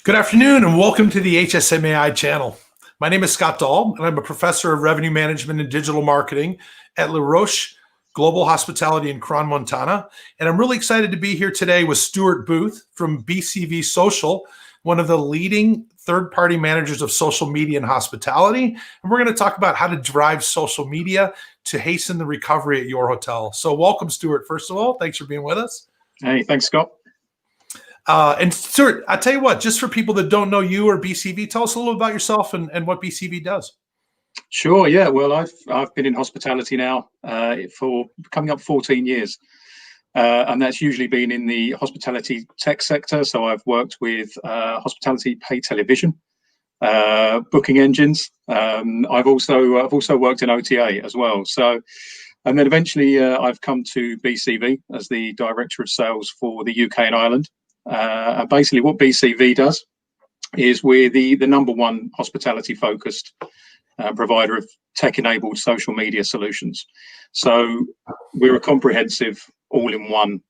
Good afternoon and welcome to the HSMAI channel. My name is Scott Dahl and I'm a professor of revenue management and digital marketing at Roches Global Hospitality in Cron, Montana. And I'm really excited to be here today with Stuart from BCV Social, one of the leading third-party managers of social media and hospitality. And we're going to talk about how to drive social media to hasten the recovery at your hotel. So welcome, Stuart. First of all, thanks for being with us. Hey, thanks, Scott. And Stuart, I'll tell you what, just for people that don't know you or BCV, tell us a little about yourself and what BCV does. Sure, yeah. Well, I've been in hospitality now for coming up 14 years. And that's usually been in the hospitality tech sector. So I've worked with hospitality pay television, booking engines. I've also worked in OTA as well. So, and then eventually I've come to BCV as the director of sales for the UK and Ireland. And basically what BCV does is we're the number one hospitality focused provider of tech-enabled social media solutions. So we're a comprehensive all-in-one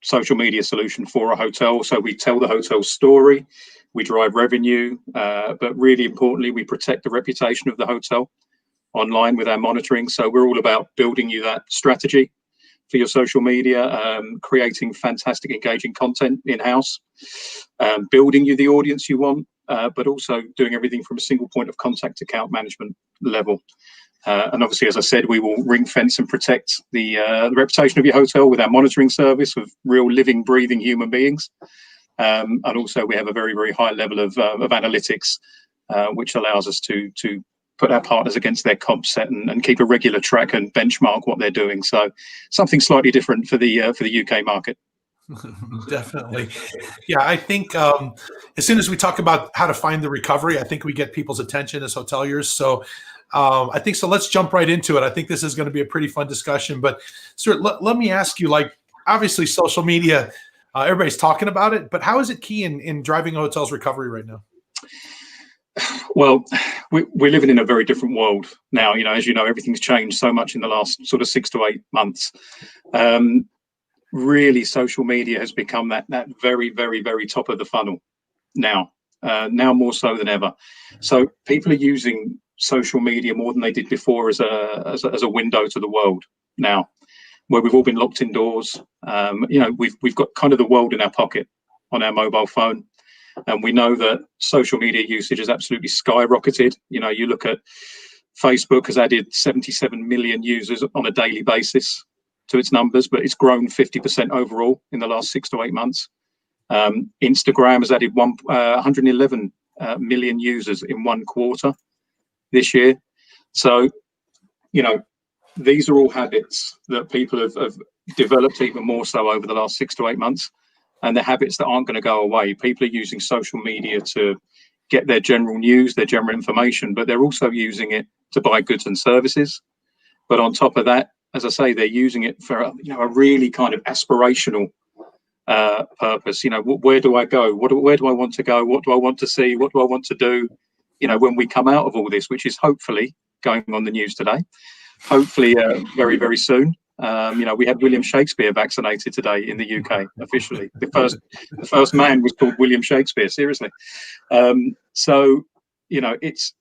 social media solution for a hotel. So we tell the hotel's story, we drive revenue, but really importantly, we protect the reputation of the hotel online with our monitoring. So we're all about building you that strategy for your social media, creating fantastic, engaging content in-house, building you the audience you want, but also doing everything from a single point of contact account management level. And obviously, as I said, we will ring fence and protect the reputation of your hotel with our monitoring service of real living, breathing human beings. And also we have a very, very high level of analytics, which allows us to put our partners against their comp set and keep a regular track and benchmark what they're doing. So something slightly different for the UK market. Definitely. Yeah, I think as soon as we talk about how to find the recovery, I think we get people's attention as hoteliers. So I think so. Let's jump right into it. I think this is going to be a pretty fun discussion. But Stuart, let me ask you, like, obviously social media, everybody's talking about it, but how is it key in driving a hotel's recovery right now? Well, we're living in a very different world now. You know, as you know, everything's changed so much in the last sort of 6 to 8 months. Really, social media has become that very, very, very top of the funnel now, now more so than ever. So people are using social media more than they did before as a window to the world now, where we've all been locked indoors. You know, we've got kind of the world in our pocket on our mobile phone. And we know that social media usage has absolutely skyrocketed. You know, you look at Facebook has added 77 million users on a daily basis to its numbers, but it's grown 50% overall in the last 6 to 8 months. Instagram has added 111 million users in 1 quarter this year. So, you know, these are all habits that people have developed even more so over the last 6 to 8 months. And they're habits that aren't going to go away. People are using social media to get their general news, their general information, but they're also using it to buy goods and services. But on top of that, as I say, they're using it for a really kind of aspirational purpose. You know, where do I go? Where do I want to go? What do I want to see? What do I want to do? You know, when we come out of all this, which is hopefully going on the news today, hopefully very, very soon. You know, we had William Shakespeare vaccinated today in the UK officially. The first man was called William Shakespeare. Seriously. So, you know, it's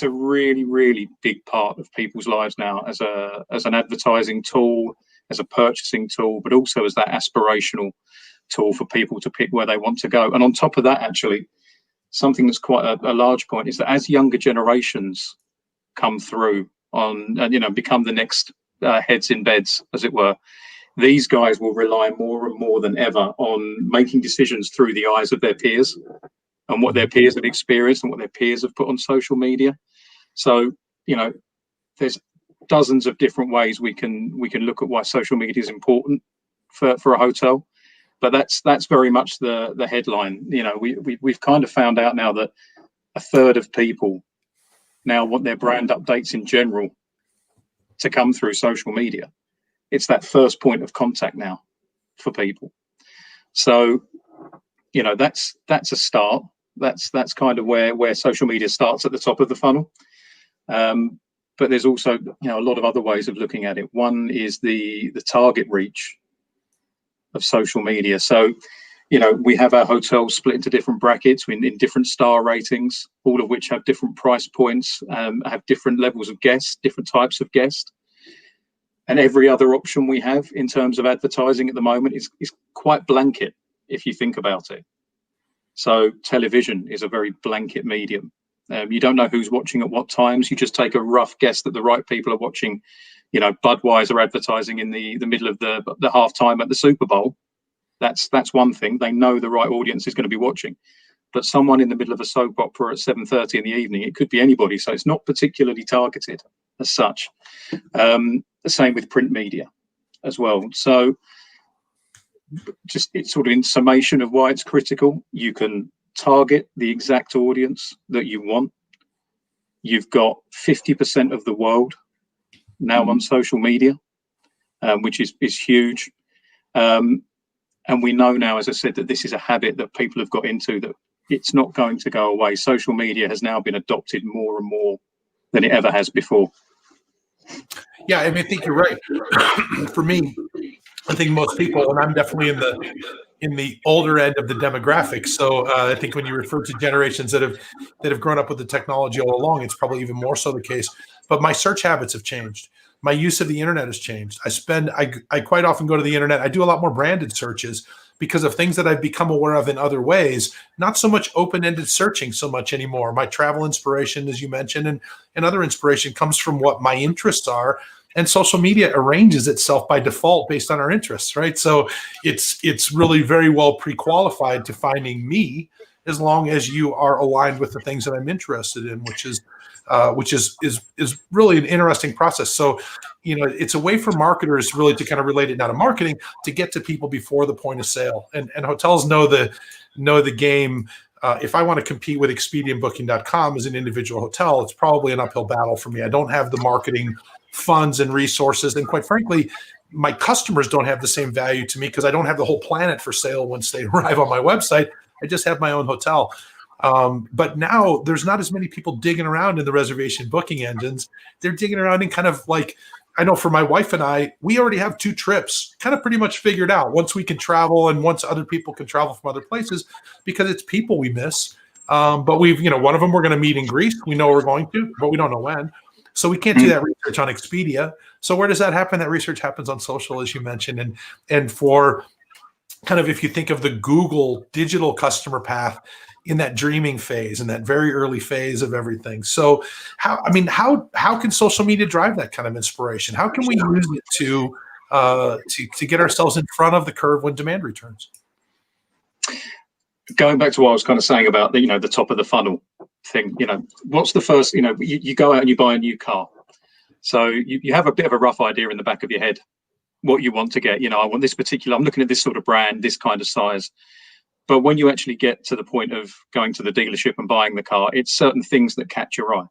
a really, really big part of people's lives now as an advertising tool, as a purchasing tool, but also as that aspirational tool for people to pick where they want to go. And on top of that, actually, something that's quite a large point is that as younger generations come through and, you know, become the next heads in beds, as it were, these guys will rely more and more than ever on making decisions through the eyes of their peers and what their peers have experienced and what their peers have put on social media. So, you know, there's dozens of different ways we can look at why social media is important for a hotel, but that's very much the headline. You know, we've kind of found out now that 1/3 of people now want their brand updates in general to come through social media. It's that first point of contact now for people. So, you know, that's a start. That's kind of where social media starts at the top of the funnel. But there's also, you know, a lot of other ways of looking at it. One is the target reach of social media. So, we have our hotels split into different brackets in different star ratings, all of which have different price points, have different levels of guests, different types of guests. And every other option we have in terms of advertising at the moment is quite blanket, if you think about it. So television is a very blanket medium. You don't know who's watching at what times. You just take a rough guess that the right people are watching, Budweiser advertising in the middle of the halftime at the Super Bowl. That's one thing. They know the right audience is going to be watching. But someone in the middle of a soap opera at 7:30 in the evening, it could be anybody. So it's not particularly targeted as such. The same with print media as well. So just it's sort of in summation of why it's critical. You can target the exact audience that you want. You've got 50% of the world now on social media, which is huge. And we know now, as I said, that this is a habit that people have got into, that it's not going to go away. Social media has now been adopted more and more than it ever has before. Yeah, I mean, I think you're right. For me, I think most people, and I'm definitely in the older end of the demographic. So I think when you refer to generations that have grown up with the technology all along, it's probably even more so the case. But my search habits have changed. My use of the internet has changed. I quite often go to the internet. I do a lot more branded searches because of things that I've become aware of in other ways, not so much open-ended searching so much anymore. My travel inspiration, as you mentioned, and other inspiration comes from what my interests are. And social media arranges itself by default based on our interests, right? So it's really very well pre-qualified to finding me, as long as you are aligned with the things that I'm interested in, which is really an interesting process. So, it's a way for marketers really to kind of relate it now to marketing, to get to people before the point of sale. And hotels know the game. If I want to compete with Expedia and Booking.com as an individual hotel, it's probably an uphill battle for me. I don't have the marketing funds and resources. And quite frankly, my customers don't have the same value to me because I don't have the whole planet for sale once they arrive on my website. I just have my own hotel. But now there's not as many people digging around in the reservation booking engines. They're digging around in kind of like, I know for my wife and I, we already have 2 trips kind of pretty much figured out once we can travel and once other people can travel from other places, because it's people we miss. But we've, one of them we're going to meet in Greece. We know we're going to, but we don't know when. So we can't do that research on Expedia. So where does that happen? That research happens on social, as you mentioned. And for kind of, if you think of the Google digital customer path in that dreaming phase, in that very early phase of everything. So how can social media drive that kind of inspiration? How can we use it to get ourselves in front of the curve when demand returns? Going back to what I was kind of saying about the top of the funnel thing, what's the first, you go out and you buy a new car. So you have a bit of a rough idea in the back of your head what you want to get. I want this particular, I'm looking at this sort of brand, this kind of size. But when you actually get to the point of going to the dealership and buying the car, it's certain things that catch your eye.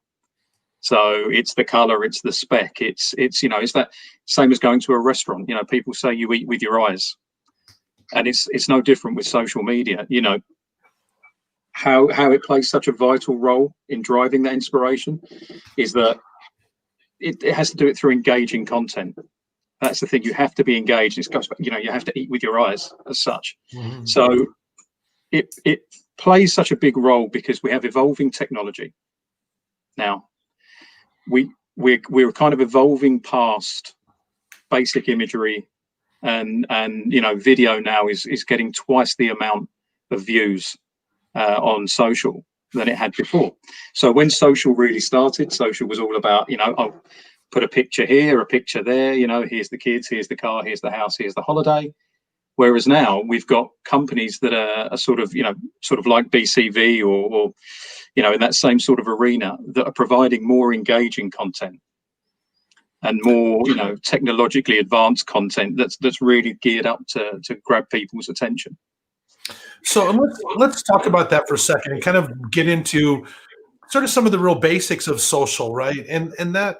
So it's the color, it's the spec, it's that same as going to a restaurant. People say you eat with your eyes, and it's no different with social media. How it plays such a vital role in driving that inspiration is that it has to do it through engaging content. That's the thing. You have to be engaged. You have to eat with your eyes as such. Mm-hmm. So it plays such a big role because we have evolving technology. Now, we're kind of evolving past basic imagery, and video now is getting twice the amount of views on social than it had before. So when social really started, social was all about, I'll put a picture here, a picture there, here's the kids, here's the car, here's the house, here's the holiday. Whereas now we've got companies that are sort of like BCV or in that same sort of arena, that are providing more engaging content and more, technologically advanced content that's really geared up to grab people's attention. So let's talk about that for a second and kind of get into sort of some of the real basics of social, right? And that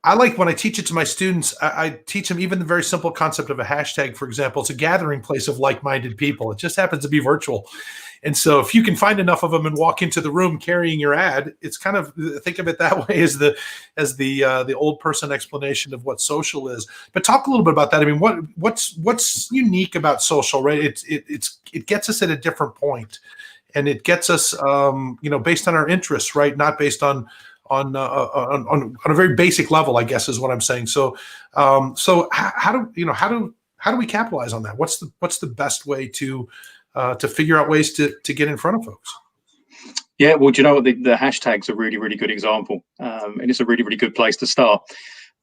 I like when I teach it to my students, I teach them even the very simple concept of a hashtag, for example. It's a gathering place of like-minded people. It just happens to be virtual. And so if you can find enough of them and walk into the room carrying your ad, it's kind of, think of it that way, as the old person explanation of what social is. But talk a little bit about that. I mean, what's unique about social, right? It gets us at a different point, and it gets us based on our interests, right? Not based on a very basic level, I guess, is what I'm saying. So how do we capitalize on that? What's the best way to figure out ways to get in front of folks? Yeah, well, do you know what, the hashtag's a really, really good example, and it's a really, really good place to start.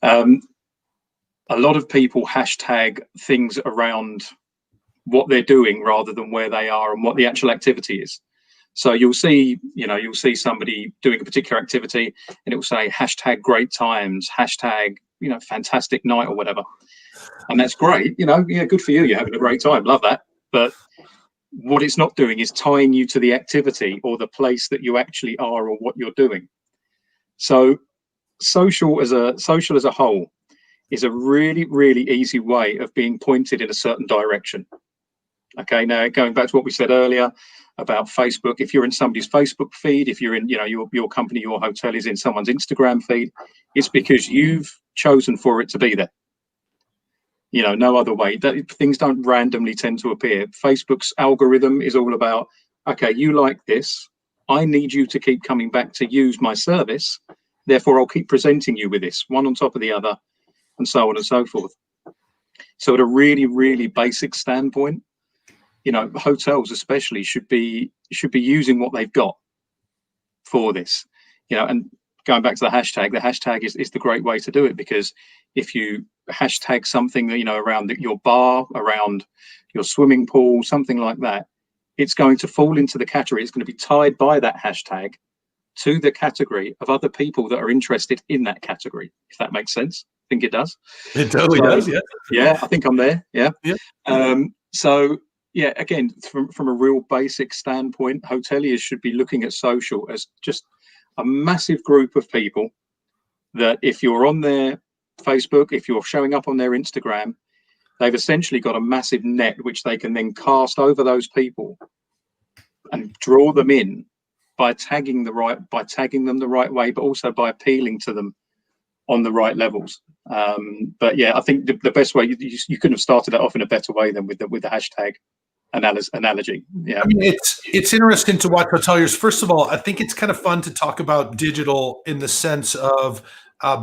A lot of people hashtag things around what they're doing rather than where they are and what the actual activity is. So you'll see somebody doing a particular activity, and it will say hashtag great times, hashtag, fantastic night or whatever. And that's great. Good for you. You're having a great time. Love that. But what it's not doing is tying you to the activity or the place that you actually are or what you're doing. So social as a whole is a really, really easy way of being pointed in a certain direction. Okay, now going back to what we said earlier about Facebook, if you're in somebody's Facebook feed, if you're in, your company, your hotel is in someone's Instagram feed, it's because you've chosen for it to be there. No other way. Things don't randomly tend to appear. Facebook's algorithm is all about, okay, you like this, I need you to keep coming back to use my service, therefore I'll keep presenting you with this, one on top of the other, and so on and so forth. So at a really, really basic standpoint, hotels especially should be using what they've got for this, and going back to the hashtag is the great way to do it, because if you hashtag something that, around your bar, around your swimming pool, something like that, it's going to fall into the category. It's going to be tied by that hashtag to the category of other people that are interested in that category, if that makes sense. I think it does. It totally does, yeah. Yeah, I think I'm there. Yeah. Yeah. So yeah, again, from a real basic standpoint, hoteliers should be looking at social as just a massive group of people that if you're on their Facebook, if you're showing up on their Instagram, they've essentially got a massive net which they can then cast over those people and draw them in by tagging them the right way, but also by appealing to them on the right levels. But yeah, I think the best way, you couldn't have started that off in a better way than with the hashtag analogy. Yeah, I mean, it's interesting to watch hoteliers. First of all, I think it's kind of fun to talk about digital in the sense of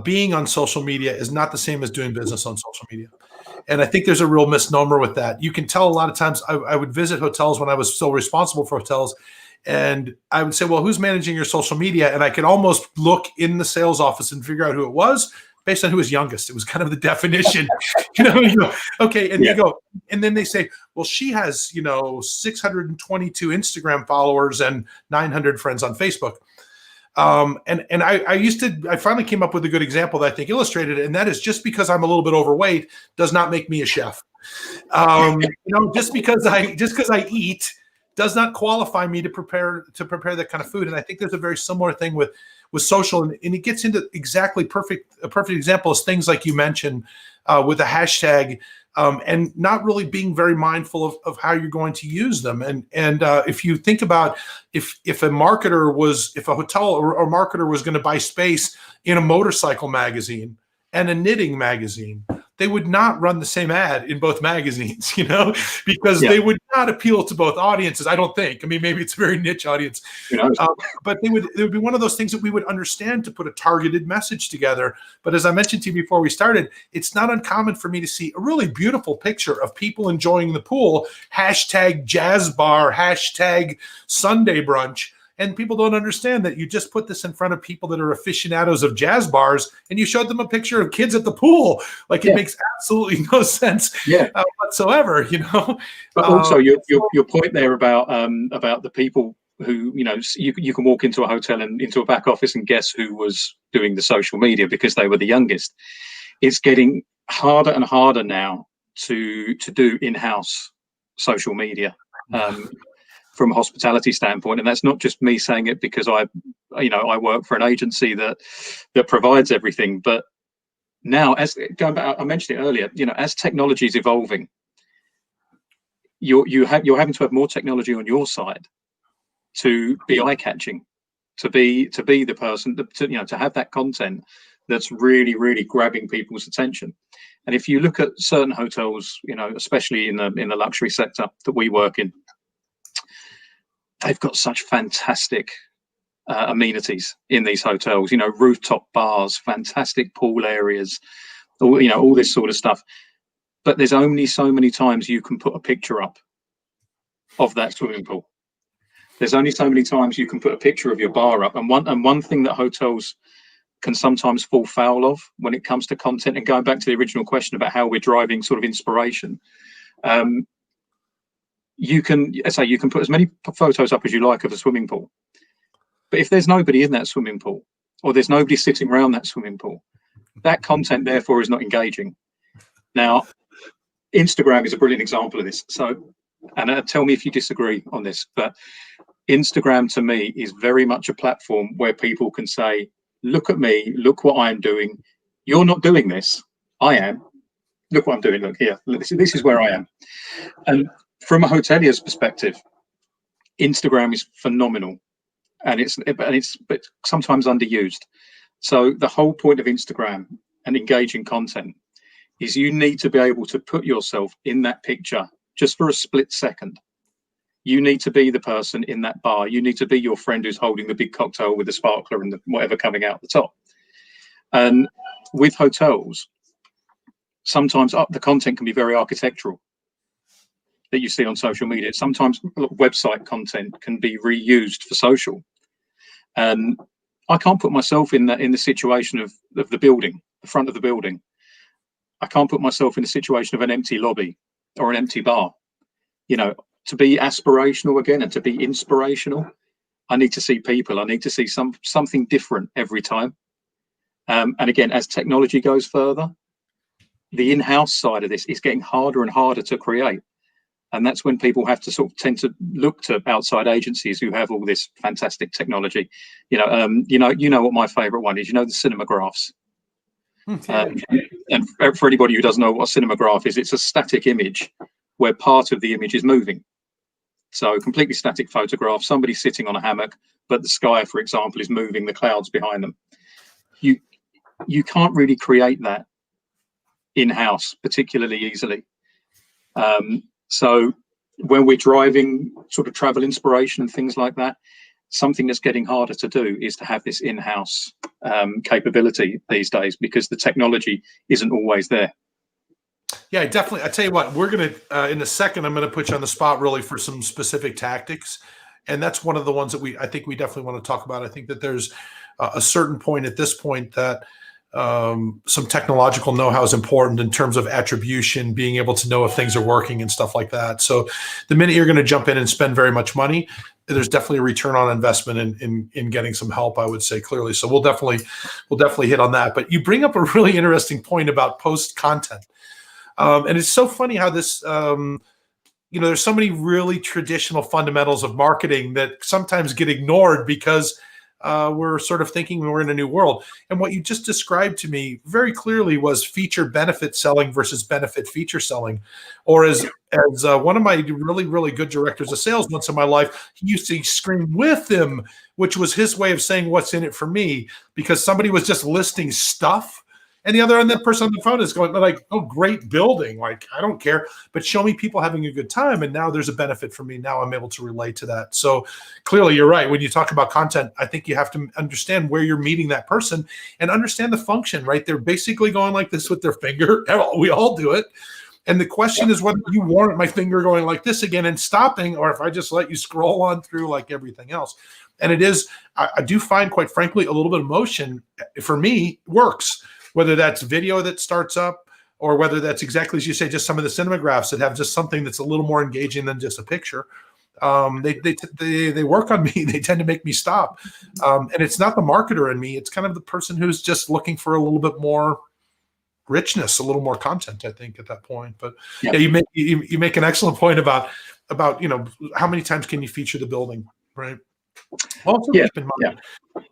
being on social media is not the same as doing business on social media. And I think there's a real misnomer with that. You can tell a lot of times I would visit hotels when I was still responsible for hotels, and I would say, well, who's managing your social media? And I could almost look in the sales office and figure out who it was based on who was youngest. It was kind of the definition, you go, okay. And you go, and then they say, well, she has, 622 Instagram followers and 900 friends on Facebook. And I finally came up with a good example that I think illustrated it. And that is, just because I'm a little bit overweight does not make me a chef. Just because I eat does not qualify me to prepare that kind of food. And I think there's a very similar thing with social, and it gets into exactly a perfect example is things like you mentioned with a hashtag, and not really being very mindful of how you're going to use them. And if you think about if a hotel or marketer was going to buy space in a motorcycle magazine and a knitting magazine, they would not run the same ad in both magazines, because they would not appeal to both audiences, I don't think. I mean, maybe it's a very niche audience, but it would be one of those things that we would understand to put a targeted message together. But as I mentioned to you before we started, it's not uncommon for me to see a really beautiful picture of people enjoying the pool, hashtag jazz bar, hashtag Sunday brunch. And people don't understand that you just put this in front of people that are aficionados of jazz bars, and you showed them a picture of kids at the pool. Like, it makes absolutely no sense whatsoever, But also your point there about the people who, you can walk into a hotel and into a back office and guess who was doing the social media because they were the youngest. It's getting harder and harder now to do in-house social media. From a hospitality standpoint, and that's not just me saying it because I work for an agency that provides everything, but Now, as going back, I mentioned it earlier, as technology is evolving, you're having to have more technology on your side to be eye-catching, to be the person to have that content that's really, really grabbing people's attention. And if you look at certain hotels, especially in the luxury sector that we work in, they've got such fantastic amenities in these hotels, rooftop bars, fantastic pool areas, all this sort of stuff. But there's only so many times you can put a picture up of that swimming pool. There's only so many times you can put a picture of your bar up. And one thing that hotels can sometimes fall foul of when it comes to content, and going back to the original question about how we're driving sort of inspiration, you can put as many photos up as you like of a swimming pool. But if there's nobody in that swimming pool, or there's nobody sitting around that swimming pool, that content therefore is not engaging. Now, Instagram is a brilliant example of this. So, and tell me if you disagree on this, but Instagram to me is very much a platform where people can say, look at me, look what I'm doing. You're not doing this. I am. Look what I'm doing. Look here. This is where I am. And from a hotelier's perspective, Instagram is phenomenal. And it's but sometimes underused. So the whole point of Instagram and engaging content is you need to be able to put yourself in that picture just for a split second. You need to be the person in that bar. You need to be your friend who's holding the big cocktail with the sparkler and the whatever coming out the top. And with hotels, sometimes the content can be very architectural that you see on social media. Sometimes website content can be reused for social. And I can't put myself in the situation of the building, the front of the building. I can't put myself in the situation of an empty lobby or an empty bar. To be aspirational again and to be inspirational, I need to see people. I need to see something different every time. And again, as technology goes further, the in-house side of this is getting harder and harder to create. And that's when people have to sort of tend to look to outside agencies who have all this fantastic technology. You know what my favorite one is, the Cinemagraphs. And for anybody who doesn't know what a cinemagraph is, it's a static image where part of the image is moving. So completely static photograph, somebody sitting on a hammock, but the sky, for example, is moving, the clouds behind them. You can't really create that in-house particularly easily. So when we're driving sort of travel inspiration and things like that, something that's getting harder to do is to have this in-house capability these days, because the technology isn't always there. Yeah, definitely. I tell you what, we're going to, in a second, I'm going to put you on the spot really for some specific tactics. And that's one of the ones that I think we definitely want to talk about. I think that there's a certain point at this point that some technological know-how is important in terms of attribution, being able to know if things are working and stuff like that. So the minute you're going to jump in and spend very much money, there's definitely a return on investment in getting some help, I would say clearly. So we'll definitely hit on that. But you bring up a really interesting point about post content. And it's so funny how this, there's so many really traditional fundamentals of marketing that sometimes get ignored because we're sort of thinking we're in a new world. And what you just described to me very clearly was feature benefit selling versus benefit feature selling. Or as one of my really, really good directors of sales once in my life, he used to scream with them, which was his way of saying what's in it for me, because somebody was just listing stuff. And the other end, that person on the phone is going like, oh, great building. Like, I don't care, but show me people having a good time. And now there's a benefit for me. Now I'm able to relate to that. So clearly you're right. When you talk about content, I think you have to understand where you're meeting that person and understand the function, right? They're basically going like this with their finger. We all do it. And the question is whether you warrant my finger going like this again and stopping, or if I just let you scroll on through like everything else. And it is, I do find, quite frankly, a little bit of motion for me works. Whether that's video that starts up, or whether that's exactly as you say, just some of the cinemagraphs that have just something that's a little more engaging than just a picture. They work on me. They tend to make me stop. And it's not the marketer in me. It's kind of the person who's just looking for a little bit more richness, a little more content, I think, at that point. But yeah, you make an excellent point about how many times can you feature the building, right? Also, Yeah, keep in mind,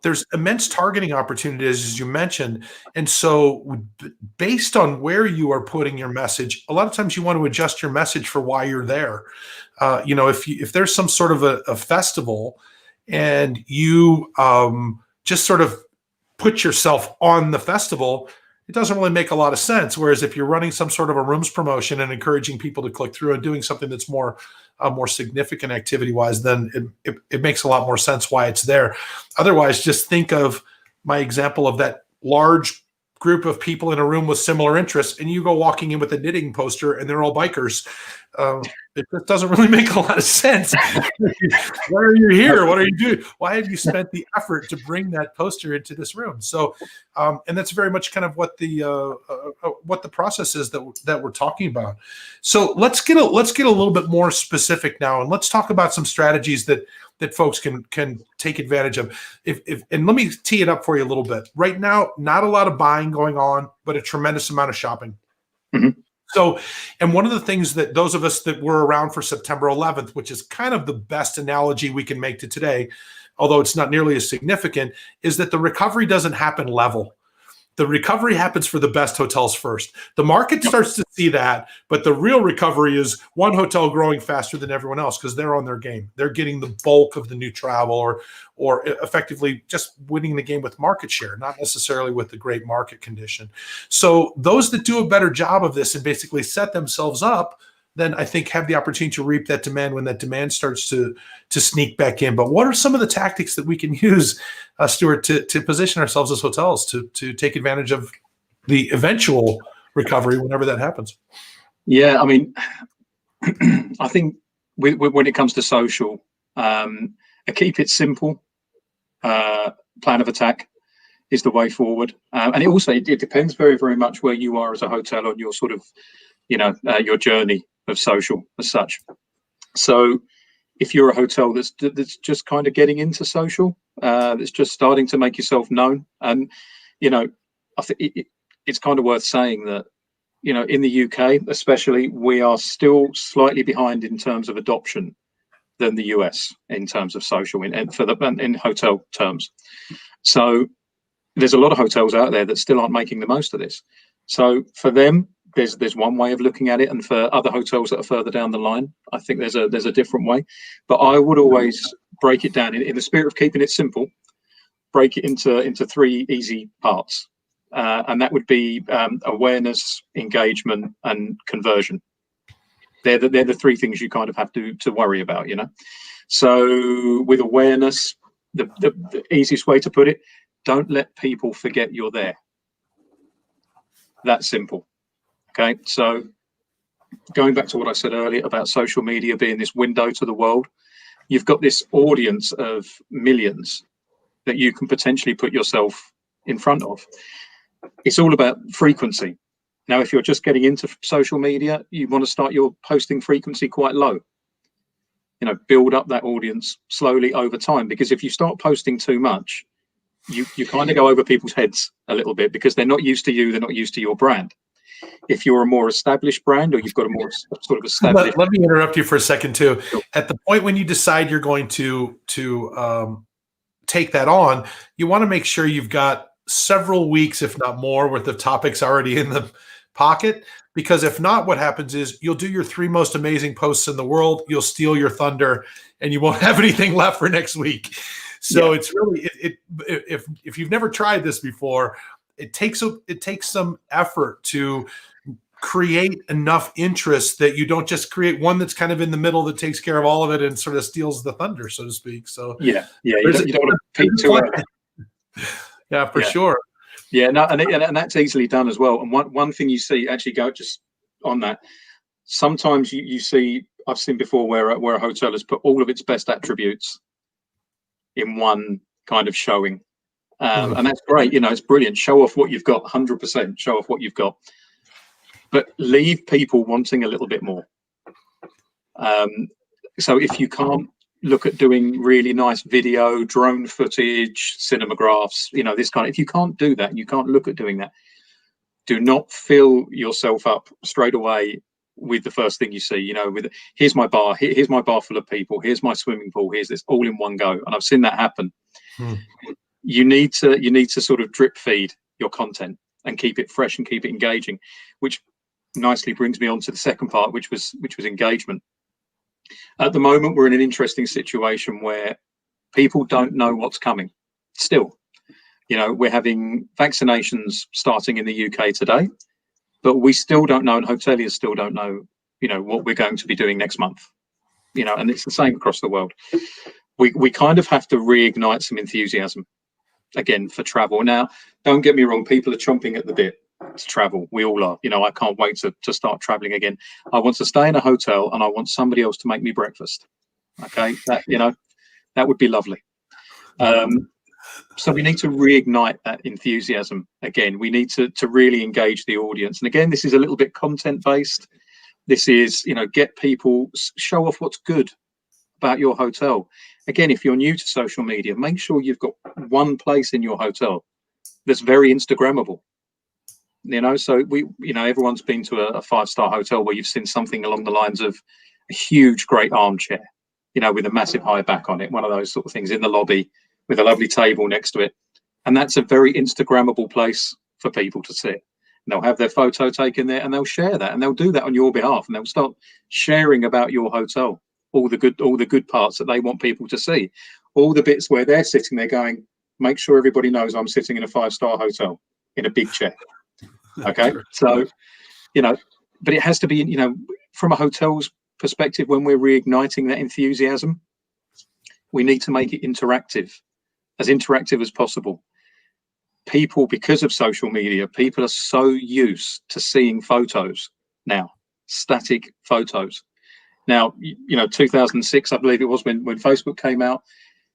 there's immense targeting opportunities, as you mentioned. And so based on where you are putting your message, a lot of times you want to adjust your message for why you're there. If there's some sort of a festival and you just sort of put yourself on the festival, it doesn't really make a lot of sense. Whereas if you're running some sort of a rooms promotion and encouraging people to click through and doing something that's more significant activity wise, then it makes a lot more sense why it's there. Otherwise, just think of my example of that large group of people in a room with similar interests, and you go walking in with a knitting poster and they're all bikers. It just doesn't really make a lot of sense. Why are you here? What are you doing? Why have you spent the effort to bring that poster into this room? So, and that's very much kind of what the process is that we're talking about. So let's get a little bit more specific now, and let's talk about some strategies that folks can take advantage of. And let me tee it up for you a little bit. Right now, not a lot of buying going on, but a tremendous amount of shopping. Mm-hmm. So, and one of the things that those of us that were around for September 11th, which is kind of the best analogy we can make to today, although it's not nearly as significant, is that the recovery doesn't happen level. The recovery happens for the best hotels first. The market starts to see that, but the real recovery is one hotel growing faster than everyone else because they're on their game. They're getting the bulk of the new travel or effectively just winning the game with market share, not necessarily with the great market condition. So those that do a better job of this and basically set themselves up, then I think have the opportunity to reap that demand when that demand starts to sneak back in. But what are some of the tactics that we can use, Stuart, to position ourselves as hotels to take advantage of the eventual recovery whenever that happens? Yeah, I mean, I think when it comes to social, keep it simple. Plan of attack is the way forward, and it depends very, very much where you are as a hotel on your sort of, your journey of social as such. So if you're a hotel that's just kind of getting into social, that's just starting to make yourself known, and I think it's kind of worth saying that in the UK especially, we are still slightly behind in terms of adoption than the US in terms of social in hotel terms. So there's a lot of hotels out there that still aren't making the most of this. So for them, there's one way of looking at it, and for other hotels that are further down the line, I think there's a different way. But I would always break it down in the spirit of keeping it simple. Break it into three easy parts, and that would be awareness, engagement, and conversion. They're the three things you kind of have to worry about, So with awareness, the easiest way to put it, don't let people forget you're there. That's simple. Okay, so going back to what I said earlier about social media being this window to the world, you've got this audience of millions that you can potentially put yourself in front of. It's all about frequency. Now, if you're just getting into social media, you want to start your posting frequency quite low. Build up that audience slowly over time, because if you start posting too much, you kind of go over people's heads a little bit because they're not used to you, they're not used to your brand. If you're a more established brand, or you've got a more sort of established... Let me interrupt you for a second too. Sure. At the point when you decide you're going to take that on, you want to make sure you've got several weeks, if not more, worth of topics already in the pocket. Because if not, what happens is you'll do your 3 most amazing posts in the world, you'll steal your thunder, and you won't have anything left for next week. So It's really, if you've never tried this before, it takes some effort to create enough interest that you don't just create one that's kind of in the middle that takes care of all of it and sort of steals the thunder, so to speak. So you don't want to peak too early. Yeah, for sure. Yeah, no, and that's easily done as well. And one thing you see, actually, go just on that. Sometimes you see, I've seen before where a hotel has put all of its best attributes in one kind of showing. And that's great, it's brilliant. Show off what you've got, 100%. Show off what you've got, but leave people wanting a little bit more. So if you can't look at doing really nice video, drone footage, cinemagraphs, this kind of, if you can't do that, you can't look at doing that, do not fill yourself up straight away with the first thing you see, you know, with here's my bar, here's my bar full of people, here's my swimming pool, here's this, all in one go. And I've seen that happen. You need to sort of drip feed your content and keep it fresh and keep it engaging, which nicely brings me on to the second part, which was engagement. At the moment, we're in an interesting situation where people don't know what's coming still. You know, we're having vaccinations starting in the UK today, but we still don't know, and hoteliers still don't know, you know, what we're going to be doing next month. You know, and it's the same across the world. We kind of have to reignite some enthusiasm again for travel. Now, don't get me wrong, people are chomping at the bit to travel. We all are. You know, I can't wait to start traveling again. I want to stay in a hotel and I want somebody else to make me breakfast. Okay, that, you know, that would be lovely. So we need to reignite that enthusiasm again. We need to really engage the audience. And again, this is a little bit content based. This is, you know, get people, show off what's good about your hotel. Again, if you're new to social media, make sure you've got one place in your hotel that's very Instagrammable. You know, so you know, everyone's been to a 5-star hotel where you've seen something along the lines of a huge, great armchair, you know, with a massive high back on it, one of those sort of things in the lobby with a lovely table next to it. And that's a very Instagrammable place for people to sit. And they'll have their photo taken there and they'll share that, and they'll do that on your behalf, and they'll start sharing about your hotel, all the good parts that they want people to see, all the bits where they're sitting there going, make sure everybody knows I'm sitting in a 5-star hotel in a big chair. Okay, so, you know, but it has to be, you know, from a hotel's perspective, when we're reigniting that enthusiasm, we need to make it interactive as possible. People, because of social media, people are so used to seeing photos now, static photos. Now, you know, 2006, I believe it was, when Facebook came out,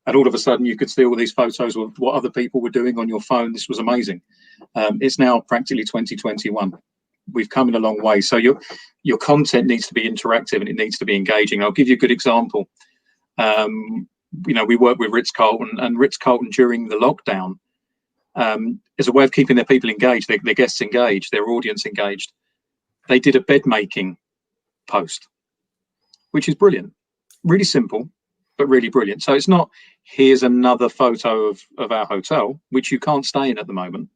and all of a sudden you could see all these photos of what other people were doing on your phone. This was amazing. It's now practically 2021. We've come in a long way. So your content needs to be interactive and it needs to be engaging. I'll give you a good example. You know, we work with Ritz-Carlton, and Ritz-Carlton during the lockdown, as a way of keeping their people engaged, their guests engaged, their audience engaged, they did a bed making post, which is brilliant. Really simple, but really brilliant. So it's not, here's another photo of our hotel, which you can't stay in at the moment.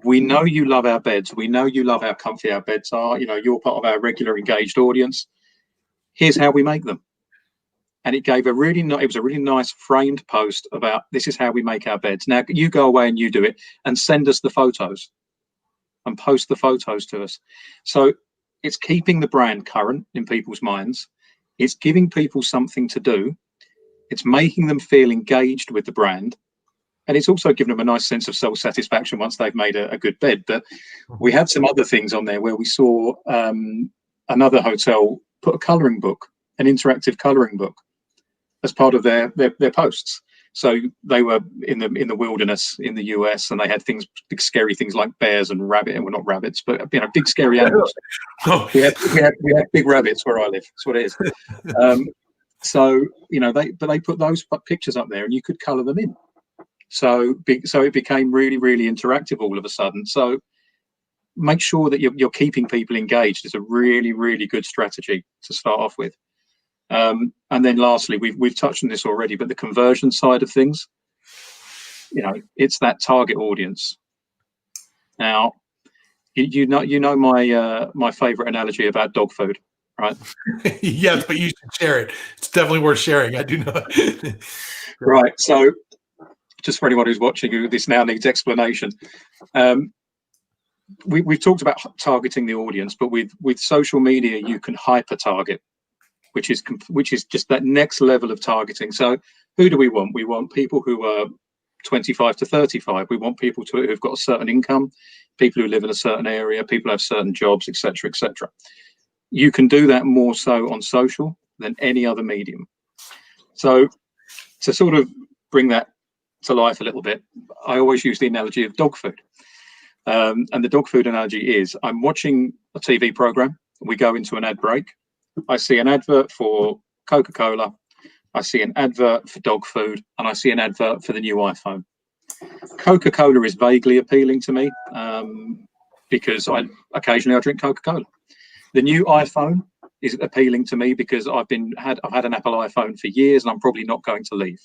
We know you love our beds. We know you love how comfy our beds are. You know, you're part of our regular engaged audience. Here's how we make them. And it gave it was a really nice framed post about, this is how we make our beds. Now you go away and you do it and send us the photos and post the photos to us. So it's keeping the brand current in people's minds. It's giving people something to do. It's making them feel engaged with the brand. And it's also giving them a nice sense of self-satisfaction once they've made a good bed. But we had some other things on there where we saw another hotel put a colouring book, an interactive colouring book, as part of their posts. So they were in the wilderness in the US, and they had things, big scary things like bears and rabbit, and well, not rabbits, but, you know, big scary animals. we had big rabbits where I live. That's what it is. So, you know, they put those pictures up there, and you could colour them in. So it became really, really interactive all of a sudden. So make sure that you're keeping people engaged is a really, really good strategy to start off with. And then lastly, we've touched on this already, but the conversion side of things, you know, it's that target audience. Now, you know my favorite analogy about dog food, right? Yes, but you should share it. It's definitely worth sharing. I do know. Right. So just for anyone who's watching who this now needs explanation, we've talked about targeting the audience, but with social media, you can hyper target, which is just that next level of targeting. So who do we want? We want people who are 25 to 35. We want people who've got a certain income, people who live in a certain area, people who have certain jobs, etc., etc. You can do that more so on social than any other medium. So to sort of bring that to life a little bit, I always use the analogy of dog food. And the dog food analogy is, I'm watching a TV program, we go into an ad break, I see an advert for Coca-Cola, I see an advert for dog food, and I see an advert for the new iPhone. Coca-Cola is vaguely appealing to me because occasionally I drink Coca-Cola. The new iPhone is appealing to me because I've had an Apple iPhone for years, and I'm probably not going to leave.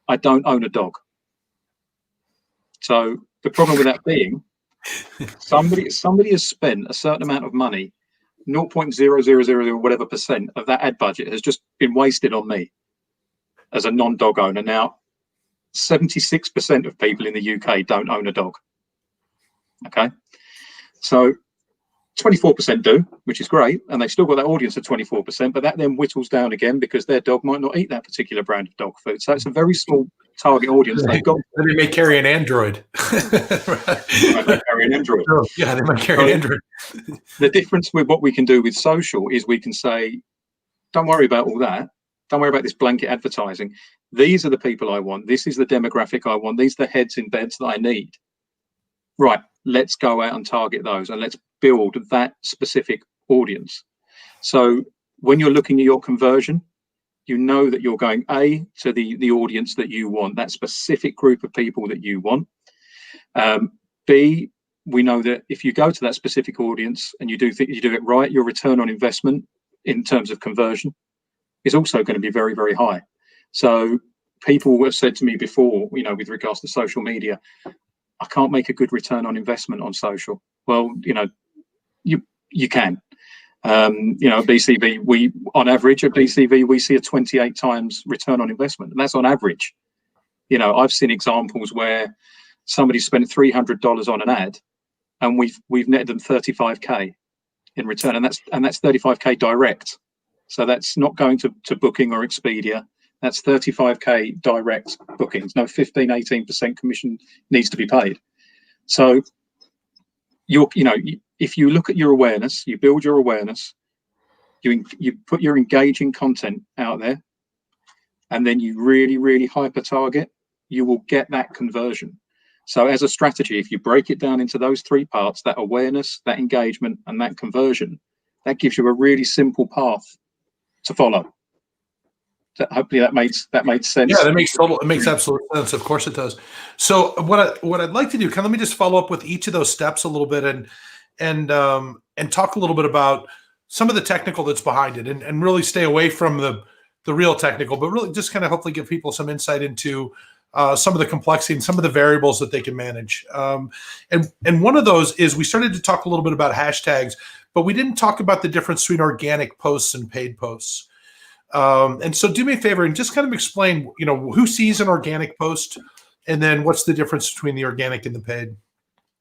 I don't own a dog. So the problem with that being, somebody has spent a certain amount of money, 0.0000 whatever percent of that ad budget has just been wasted on me as a non-dog owner. Now, 76% of people in the UK don't own a dog. Okay, so 24% do, which is great, and they've still got that audience of 24%, but that then whittles down again because their dog might not eat that particular brand of dog food. So it's a very small target audience they've got. They may carry an Android. They might carry an Android. Oh, yeah, they might carry an Android. The difference with what we can do with social is we can say, don't worry about all that. Don't worry about this blanket advertising. These are the people I want. This is the demographic I want. These are the heads in beds that I need. Right, let's go out and target those, and let's build that specific audience. So when you're looking at your conversion, you know that you're going to the audience that you want, that specific group of people that you want. B, we know that if you go to that specific audience and you do it right, your return on investment in terms of conversion is also going to be very, very high. So people have said to me before, with regards to social media, I can't make a good return on investment on social. Well, you can. BCV, on average at BCV, we see a 28 times return on investment, and that's on average. I've seen examples where somebody spent $300 on an ad, and we've netted them 35k in return, and that's 35k direct. So that's not going to Booking or Expedia. That's 35k direct bookings. No 15-18% commission needs to be paid. So if you look at your awareness, you build your awareness, you put your engaging content out there, and then you really, really hyper target, you will get that conversion. So as a strategy, if you break it down into those three parts, that awareness, that engagement, and that conversion, that gives you a really simple path to follow. So hopefully that made sense. Yeah, it makes absolute sense. Of course it does. So what I'd like to do, let me just follow up with each of those steps a little bit and talk a little bit about some of the technical that's behind it, and really stay away from the real technical, but really just kind of hopefully give people some insight into some of the complexity and some of the variables that they can manage. And one of those is we started to talk a little bit about hashtags, but we didn't talk about the difference between organic posts and paid posts. And so do me a favor and just kind of explain, who sees an organic post, and then what's the difference between the organic and the paid?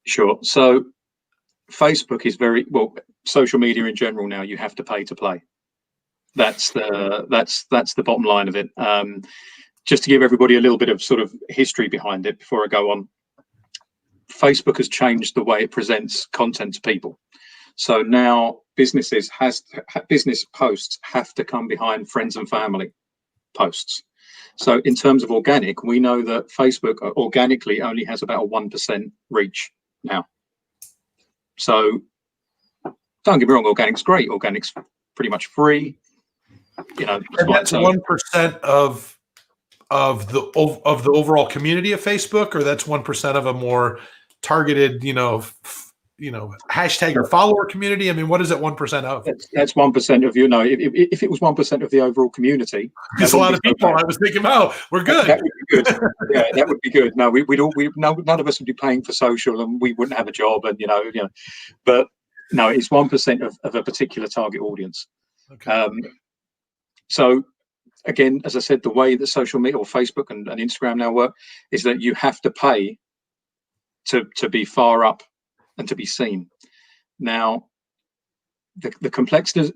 Sure. So Facebook is social media in general now, you have to pay to play. That's the bottom line of it. Just to give everybody a little bit of sort of history behind it before I go on, Facebook has changed the way it presents content to people. So now business posts have to come behind friends and family posts. So in terms of organic, we know that Facebook organically only has about a 1% reach now. So don't get me wrong, organic's great. Organic's pretty much free. And that's 1% of the overall community of Facebook, or that's 1% of a more targeted, hashtag or follower community. I mean, what is it 1% of? That's 1% of if it was 1% of the overall community, there's a lot of people. I was thinking, we're good. That would be good. Yeah, that would be good. No, none of us would be paying for social, and we wouldn't have a job, and but no, it's 1% of a particular target audience. Okay. So again, as I said, the way that social media or Facebook and Instagram now work is that you have to pay to be far up and to be seen. Now, the complexity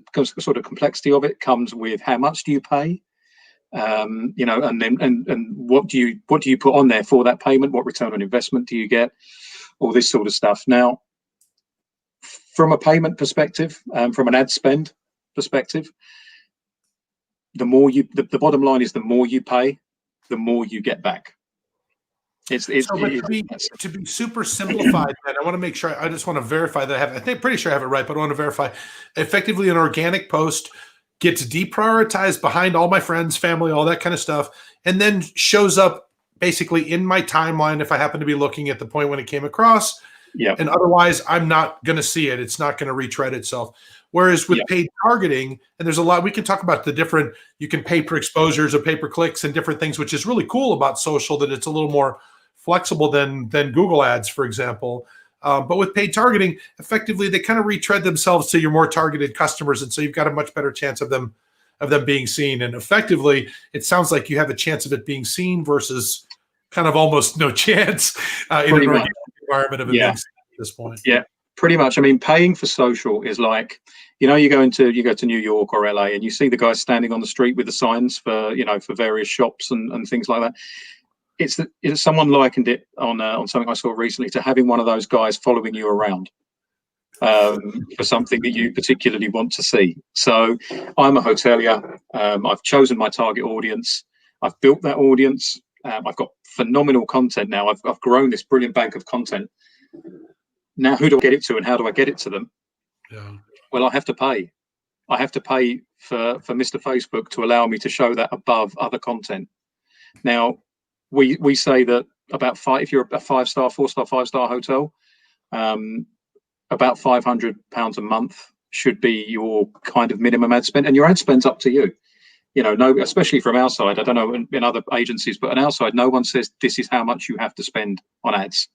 of it comes with how much do you pay, and what do you put on there for that payment? What return on investment do you get? All this sort of stuff. Now, from a payment perspective, from an ad spend perspective, the bottom line is the more you pay, the more you get back. To be super simplified, and I want to make sure, I just want to verify that pretty sure I have it right, but I want to verify. Effectively, an organic post gets deprioritized behind all my friends, family, all that kind of stuff, and then shows up basically in my timeline if I happen to be looking at the point when it came across, Yeah. And otherwise, I'm not going to see it. It's not going to retread itself. Whereas with paid targeting, and there's a lot, we can talk about the different, you can pay per exposures or pay per clicks and different things, which is really cool about social, that it's a little more flexible than Google ads, for example. But with paid targeting, effectively, they kind of retread themselves to your more targeted customers. And so you've got a much better chance of them being seen. And effectively, it sounds like you have a chance of it being seen versus kind of almost no chance in an organic environment of it being seen at this point. Yeah, pretty much. I mean, paying for social is like, you go to New York or LA and you see the guys standing on the street with the signs for, for various shops and things like that. It's someone likened it on something I saw recently to having one of those guys following you around for something that you particularly want to see. So I'm a hotelier. I've chosen my target audience. I've built that audience. I've got phenomenal content now. I've grown this brilliant bank of content. Now, who do I get it to, and how do I get it to them? Yeah. Well, I have to pay. I have to pay for Mr. Facebook to allow me to show that above other content. Now, we say that about if you're a 4-star, 5-star hotel, about £500 a month should be your kind of minimum ad spend, and your ad spend's up to you. No, especially from our side. I don't know in other agencies, but on our side, no one says this is how much you have to spend on ads.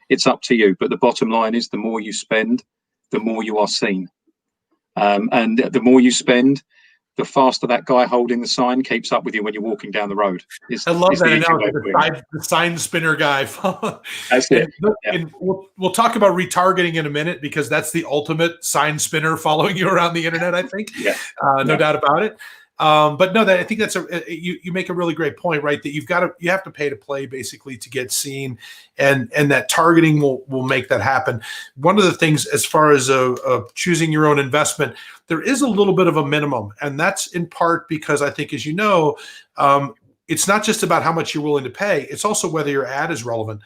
It's up to you. But the bottom line is, the more you spend, the more you are seen, and the more you spend, the faster that guy holding the sign keeps up with you when you're walking down the road. I love that analogy, the sign spinner guy. That's it. And we'll talk about retargeting in a minute, because that's the ultimate sign spinner following you around the internet, I think. No doubt about it. But no, I think that's you make a really great point, right? That you have to pay to play, basically, to get seen, and that targeting will make that happen. One of the things, as far as choosing your own investment, there is a little bit of a minimum, and that's in part because I think, as you know, it's not just about how much you're willing to pay; it's also whether your ad is relevant.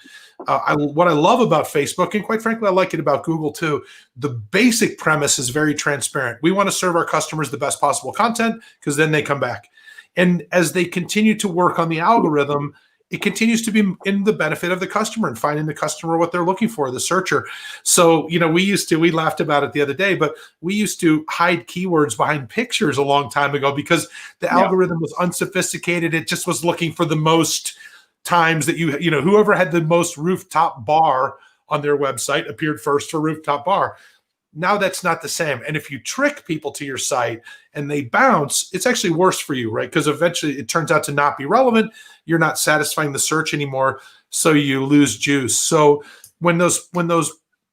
What I love about Facebook, and quite frankly, I like it about Google too, the basic premise is very transparent. We want to serve our customers the best possible content, because then they come back. And as they continue to work on the algorithm, it continues to be in the benefit of the customer and finding the customer what they're looking for, the searcher. So, we laughed about it the other day, but we used to hide keywords behind pictures a long time ago, because the algorithm was unsophisticated. It just was looking for the most times that whoever had the most rooftop bar on their website appeared first for rooftop bar. Now that's not the same. And if you trick people to your site and they bounce, it's actually worse for you, right? Because eventually it turns out to not be relevant. You're not satisfying the search anymore, so you lose juice. So when those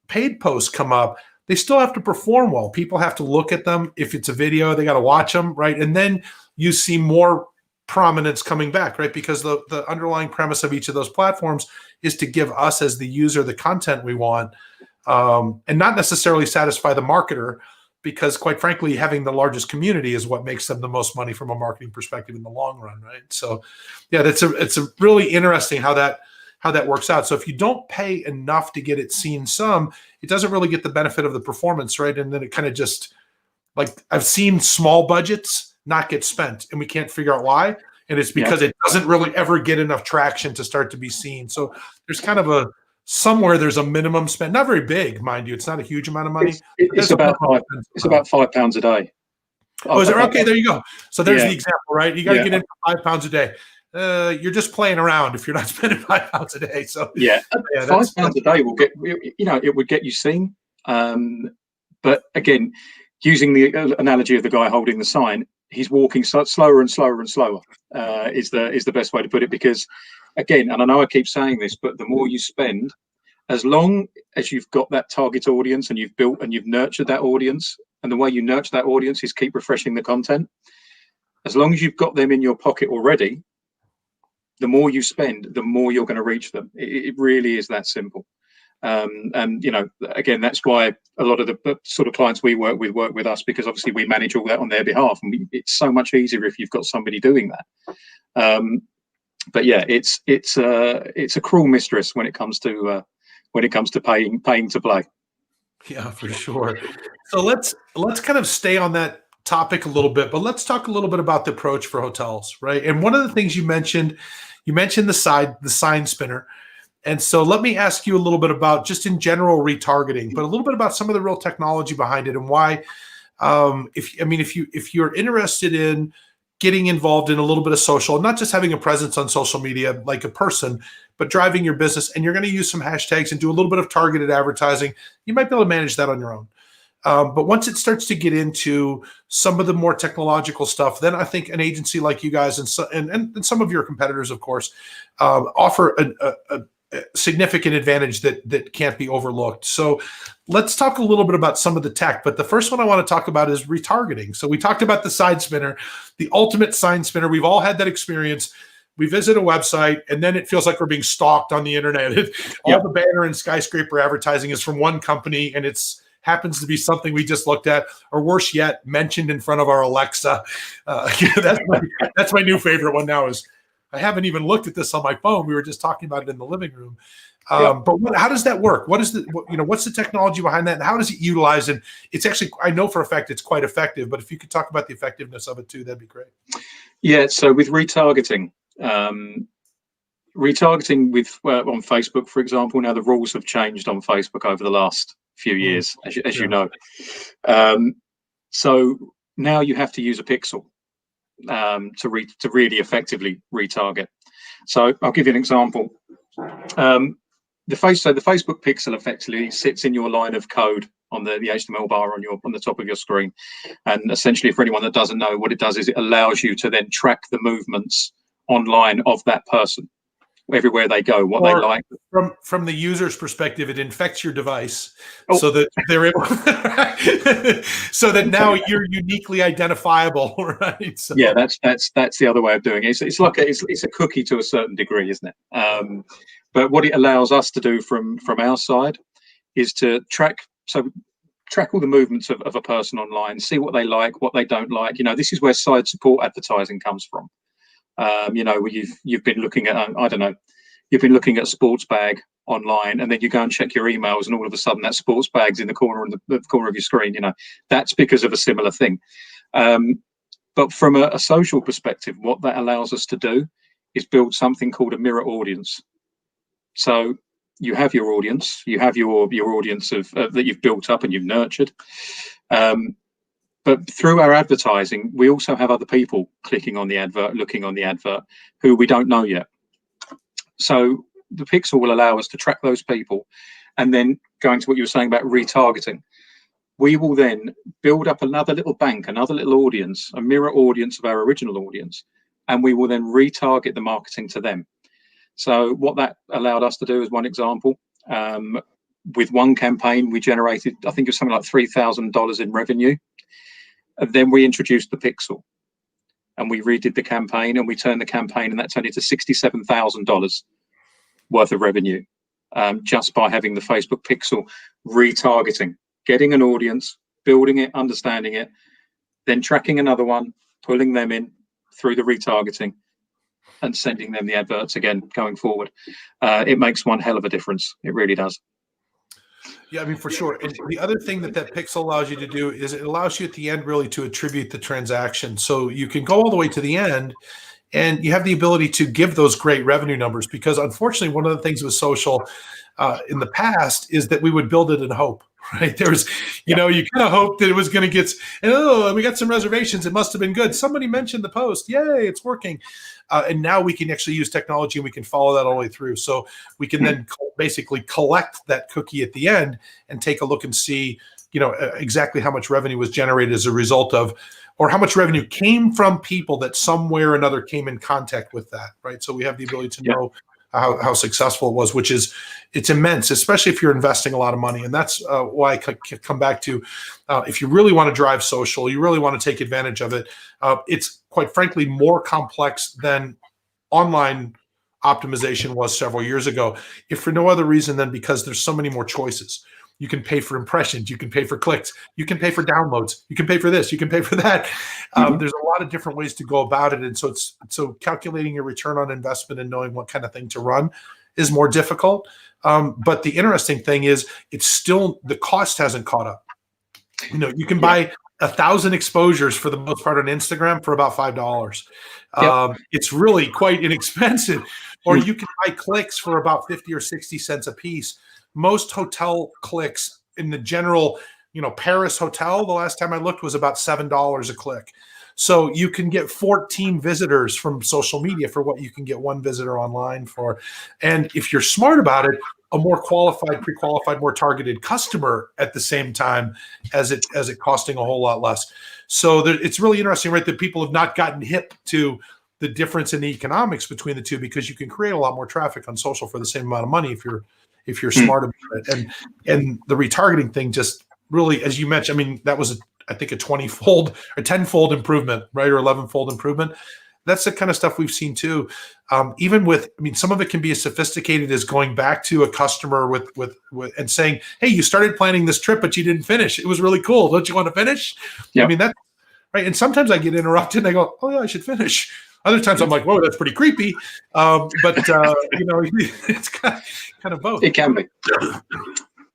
paid posts come up, they still have to perform well. People have to look at them. If it's a video, they got to watch them, right? And then you see more prominence coming back, right? Because the underlying premise of each of those platforms is to give us, as the user, the content we want, and not necessarily satisfy the marketer, because quite frankly, having the largest community is what makes them the most money from a marketing perspective in the long run, right? So yeah, it's a really interesting how that works out. So if you don't pay enough to get it seen some, it doesn't really get the benefit of the performance, right? And then it kind of just, like, I've seen small budgets not get spent, and we can't figure out why. And it's because it doesn't really ever get enough traction to start to be seen. So there's kind of somewhere there's a minimum spend, not very big, mind you. It's not a huge amount of money. It's about £5 a day. Oh, is there? Okay, there you go. So there's the example, right? You got to get in for £5 a day. You're just playing around if you're not spending £5 a day. So £5 a day will get, it would get you seen. But again, using the analogy of the guy holding the sign, he's walking slower and slower and slower, is the best way to put it. Because again, and I know I keep saying this, but the more you spend, as long as you've got that target audience and you've built and you've nurtured that audience, and the way you nurture that audience is keep refreshing the content, as long as you've got them in your pocket already, the more you spend, the more you're going to reach them. It really is that simple. And again, that's why a lot of the sort of clients we work with us, because obviously we manage all that on their behalf, and it's so much easier if you've got somebody doing that. But yeah, it's a cruel mistress when it comes to paying to play. Yeah, for sure. So let's kind of stay on that topic a little bit, but let's talk a little bit about the approach for hotels, right? And one of the things you mentioned the sign spinner. And so let me ask you a little bit about just in general retargeting, but a little bit about some of the real technology behind it and why. If you're interested in getting involved in a little bit of social, not just having a presence on social media like a person, but driving your business, and you're going to use some hashtags and do a little bit of targeted advertising, you might be able to manage that on your own. But once it starts to get into some of the more technological stuff, then I think an agency like you guys and some of your competitors, of course, offer a significant advantage that can't be overlooked. So let's talk a little bit about some of the tech. But the first one I want to talk about is retargeting. So we talked about the side spinner, the ultimate sign spinner. We've all had that experience. We visit a website and then it feels like we're being stalked on the internet. All the banner and skyscraper advertising is from one company, and it's happens to be something we just looked at, or worse yet, mentioned in front of our Alexa. That's my new favorite one now. Is I haven't even looked at this on my phone. We were just talking about it in the living room. But how does that work? What's the technology behind that, and how does it utilize? And it's actually, I know for a fact it's quite effective. But if you could talk about the effectiveness of it too, that'd be great. Yeah. So with retargeting, retargeting with on Facebook, for example, now the rules have changed on Facebook over the last few years, as you know. So now you have to use a pixel to really effectively retarget. So I'll give you an example. The Facebook pixel effectively sits in your line of code on the HTML bar on the top of your screen, and essentially, for anyone that doesn't know, what it does is it allows you to then track the movements online of that person everywhere they go, what they like. From the user's perspective, it infects your device so that they're able so that now you're uniquely identifiable, right? So. Yeah, that's the other way of doing it. It's like it's a cookie to a certain degree, isn't it? But what it allows us to do from our side is to track all the movements of a person online, see what they like, what they don't like. This is where side support advertising comes from. Where you've been looking at, I don't know, you've been looking at a sports bag online, and then you go and check your emails, and all of a sudden that sports bag's in the corner of your screen. That's because of a similar thing. But from a social perspective, what that allows us to do is build something called a mirror audience. So you have your audience, you have your audience of that you've built up and you've nurtured. But through our advertising, we also have other people clicking on the advert, looking on the advert, who we don't know yet. So the pixel will allow us to track those people. And then going to what you were saying about retargeting, we will then build up another little bank, another little audience, a mirror audience of our original audience, and we will then retarget the marketing to them. So what that allowed us to do is one example. With one campaign, we generated, I think it was something like $3,000 in revenue. And then we introduced the pixel, and we redid the campaign, and we turned the campaign, and that turned into $67,000 worth of revenue, just by having the Facebook pixel retargeting, getting an audience, building it, understanding it, then tracking another one, pulling them in through the retargeting, and sending them the adverts again going forward. It makes one hell of a difference. It really does. Yeah, I mean, for sure. And the other thing that pixel allows you to do is it allows you at the end really to attribute the transaction. So you can go all the way to the end, and you have the ability to give those great revenue numbers, because unfortunately, one of the things with social in the past is that we would build it in hope, right? There's, you kind of hope that it was going to get, we got some reservations. It must have been good. Somebody mentioned the post. Yay, it's working. And now we can actually use technology, and we can follow that all the way through. So we can then basically collect that cookie at the end and take a look and see, exactly how much revenue was generated as a result of, or how much revenue came from people that somewhere or another came in contact with that, right? So we have the ability to know how successful it was, it's immense, especially if you're investing a lot of money. And that's why I come back to, if you really want to drive social, you really want to take advantage of it. It's quite frankly more complex than online optimization was several years ago, if for no other reason than because there's so many more choices. You can pay for impressions, you can pay for clicks, you can pay for downloads, you can pay for this, you can pay for that. There's a lot of different ways to go about it. And so calculating your return on investment and knowing what kind of thing to run is more difficult. But the interesting thing is it's still, the cost hasn't caught up. You can buy 1,000 exposures for the most part on Instagram for about $5. It's really quite inexpensive. or you can buy clicks for about 50 or 60 cents a piece. Most hotel clicks in the general, Paris hotel, the last time I looked, was about $7 a click. So you can get 14 visitors from social media for what you can get one visitor online for. And if you're smart about it, a more qualified, pre-qualified, more targeted customer at the same time as it costing a whole lot less. So it's really interesting, right? That people have not gotten hip to the difference in the economics between the two, because you can create a lot more traffic on social for the same amount of money if you're smart about it. And the retargeting thing just really, as you mentioned, I mean, that was I think a 20-fold or 10-fold improvement, right? Or 11-fold improvement. That's the kind of stuff we've seen too. Even with, I mean, some of it can be as sophisticated as going back to a customer with and saying, "Hey, you started planning this trip, but you didn't finish. It was really cool. Don't you want to finish?" Yeah. I mean, that's right. And sometimes I get interrupted and I go, "Oh yeah, I should finish." Other times I'm like, "Whoa, that's pretty creepy." But it's kind of both. It can be.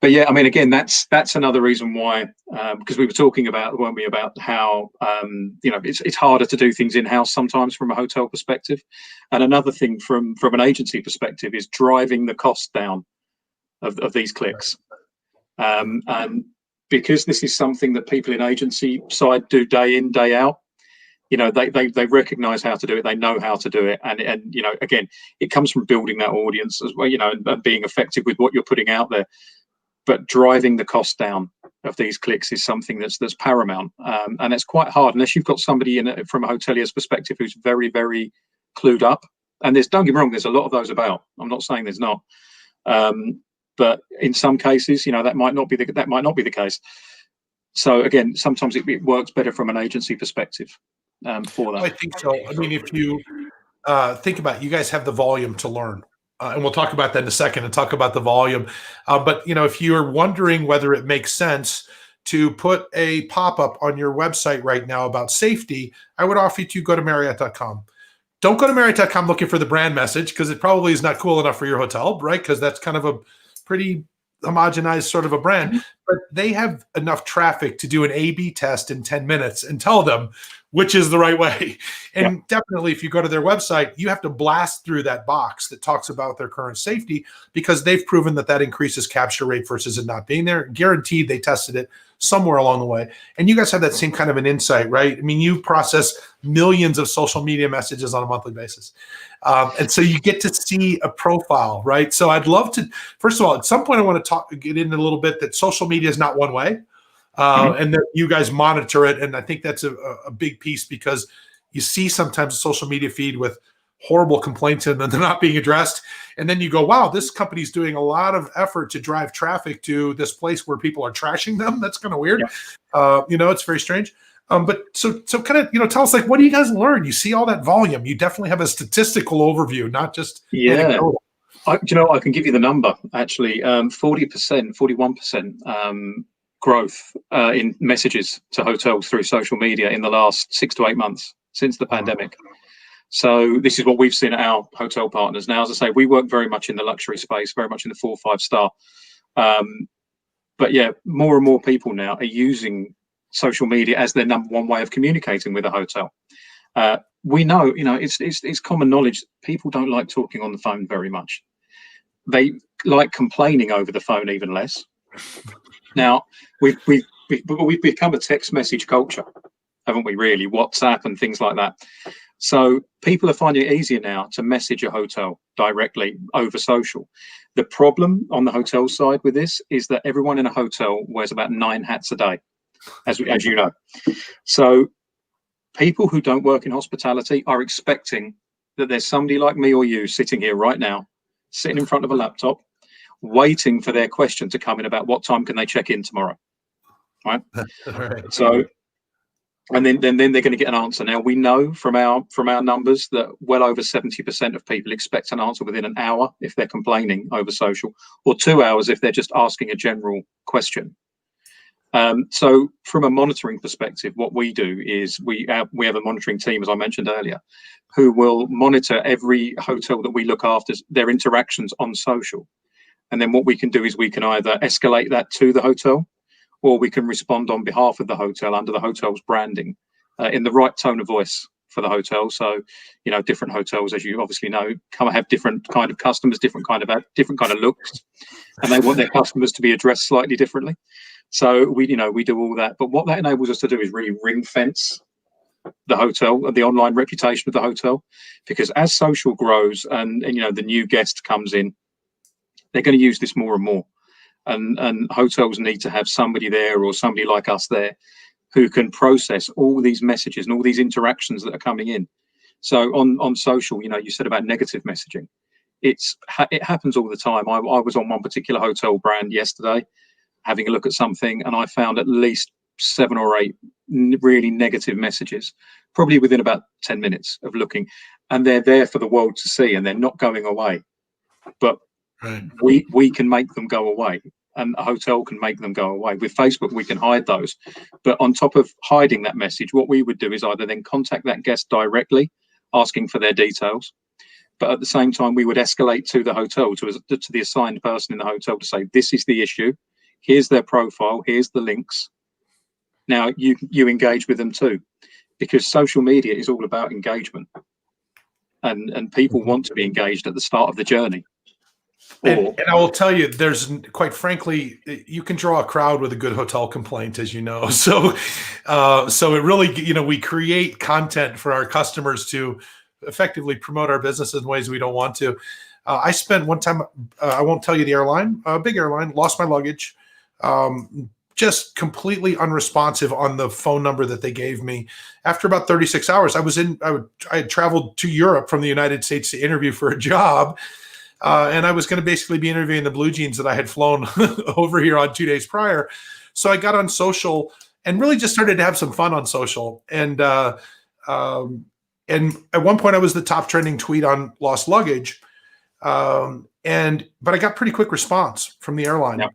But yeah, I mean, again, that's another reason why, because we were talking about, weren't we, about how it's harder to do things in-house sometimes from a hotel perspective, and another thing from an agency perspective is driving the cost down of these clicks, and because this is something that people in agency side do day in, day out. They recognize how to do it. They know how to do it, and again, it comes from building that audience as well, and being effective with what you're putting out there. But driving the cost down of these clicks is something that's paramount, and it's quite hard unless you've got somebody from a hotelier's perspective who's very, very clued up. And don't get me wrong, there's a lot of those about. I'm not saying there's not, but in some cases, that might not be the case. So again, sometimes it works better from an agency perspective for that. I think so. I mean, if you think about it, you guys have the volume to learn. And we'll talk about that in a second and talk about the volume. But, if you're wondering whether it makes sense to put a pop-up on your website right now about safety, I would offer you to go to Marriott.com. Don't go to Marriott.com looking for the brand message, because it probably is not cool enough for your hotel, right? Because that's kind of a pretty homogenized sort of a brand. Mm-hmm. But they have enough traffic to do an A/B test in 10 minutes and tell them which is the right way. And definitely, if you go to their website, you have to blast through that box that talks about their current safety, because they've proven that increases capture rate versus it not being there. Guaranteed, they tested it somewhere along the way. And you guys have that same kind of an insight, right? I mean, you process millions of social media messages on a monthly basis. And so you get to see a profile, right? So I'd love to, first of all, at some point I want to get into a little bit that social media is not one way. And that you guys monitor it. And I think that's a big piece, because you see sometimes a social media feed with horrible complaints and then they're not being addressed. And then you go, wow, this company's doing a lot of effort to drive traffic to this place where people are trashing them. That's kind of weird. Yeah. It's very strange. But so kind of, tell us, like, what do you guys learn? You see all that volume. You definitely have a statistical overview, not just anecdotal. I can give you the number, actually. 40%, 41% growth in messages to hotels through social media in the last 6 to 8 months since the pandemic. So this is what we've seen at our hotel partners. Now, as I say, we work very much in the luxury space, very much in the 4-5 star. But yeah, more and more people now are using social media as their number one way of communicating with a hotel. We know, it's common knowledge. People don't like talking on the phone very much. They like complaining over the phone even less. Now, we've become a text message culture, haven't we, really? WhatsApp and things like that. So people are finding it easier now to message a hotel directly over social. The problem on the hotel side with this is that everyone in a hotel wears about 9 hats a day, as you know. So people who don't work in hospitality are expecting that there's somebody like me or you sitting here right now, sitting in front of a laptop, waiting for their question to come in about what time can they check in tomorrow, right? Right. So, and then they're going to get an answer. Now, we know from our numbers that well over 70% of people expect an answer within an hour if they're complaining over social, or 2 hours if they're just asking a general question. So from a monitoring perspective, what we do is we have a monitoring team, as I mentioned earlier, who will monitor every hotel that we look after, their interactions on social. And then what we can do is we can either escalate that to the hotel, or we can respond on behalf of the hotel under the hotel's branding in the right tone of voice for the hotel. So, you know, different hotels, as you obviously know, have different kind of customers, different kind of looks, and they want their customers to be addressed slightly differently. So we do all that. But what that enables us to do is really ring fence the hotel and the online reputation of the hotel, because as social grows and you know, the new guest comes in, they're going to use this more and more. And hotels need to have somebody there, or somebody like us there, who can process all these messages and all these interactions that are coming in. So on social, you know, you said about negative messaging. It happens all the time. I was on one particular hotel brand yesterday, having a look at something, and I found at least 7 or 8 really negative messages, probably within about 10 minutes of looking, and they're there for the world to see, and they're not going away. But we can make them go away, and a hotel can make them go away. With Facebook, we can hide those. But on top of hiding that message, what we would do is either then contact that guest directly, asking for their details, but at the same time, we would escalate to the hotel, to the assigned person in the hotel, to say, this is the issue, here's their profile, here's the links. Now you engage with them too, because social media is all about engagement, and people want to be engaged at the start of the journey. And I will tell you, there's, quite frankly, you can draw a crowd with a good hotel complaint, as you know. So it really, you know, we create content for our customers to effectively promote our businesses in ways we don't want to. I spent one time, I won't tell you the airline, a big airline, lost my luggage, just completely unresponsive on the phone number that they gave me. After about 36 hours, I had traveled to Europe from the United States to interview for a job. And I was going to basically be interviewing the blue jeans that I had flown over here on 2 days prior. So I got on social and really just started to have some fun on social. And at one point I was the top trending tweet on lost luggage. But I got pretty quick response from the airline. Yep.